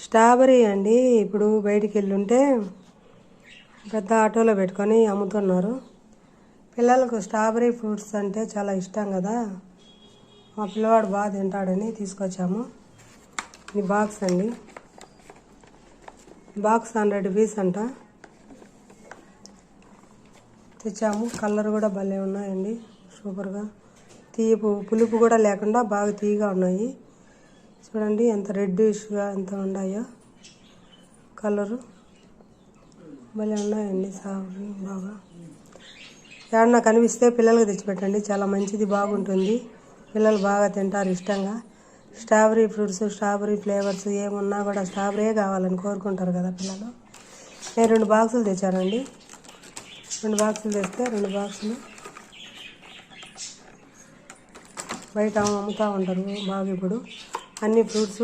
Strawberry అండి. ఇప్పుడు బయటికి వెళ్ళుంటే పెద్ద ఆటోలో పెట్టుకొని అమ్ముతున్నారు. పిల్లలకు స్ట్రాబెర్రీ ఫ్రూట్స్ అంటే చాలా ఇష్టం కదా. మా పిల్లవాడు బాగా తింటాడని తీసుకొచ్చాము. ఇది బాక్స్ అండి. బాక్స్ 100 రూపీస్ అంట. తెచ్చాము. కలర్ కూడా భలే ఉన్నాయండి, సూపర్గా. పులుపు కూడా లేకుండా బాగా తీయగా ఉన్నాయి. చూడండి ఎంత రెడ్డిష్గా ఎంత ఉన్నాయో. కలరు భలే ఉన్నాయండి. సాగు బాగా ఏమన్నా కనిపిస్తే పిల్లలకు తెచ్చిపెట్టండి, చాలా మంచిది, బాగుంటుంది. పిల్లలు బాగా తింటారు ఇష్టంగా. స్ట్రాబెర్రీ ఫ్రూట్స్, స్ట్రాబెర్రీ ఫ్లేవర్స్ ఏమున్నా కూడా స్ట్రాబెర్రీ కావాలని కోరుకుంటారు కదా పిల్లలు. నేను 2 బాక్సులు తెచ్చానండి. 2 బాక్సులు తెస్తే 2 బాక్సులు బయట అమ్ముతూ ఉంటారు బాగా ఇప్పుడు అన్ని ఫ్రూట్స్.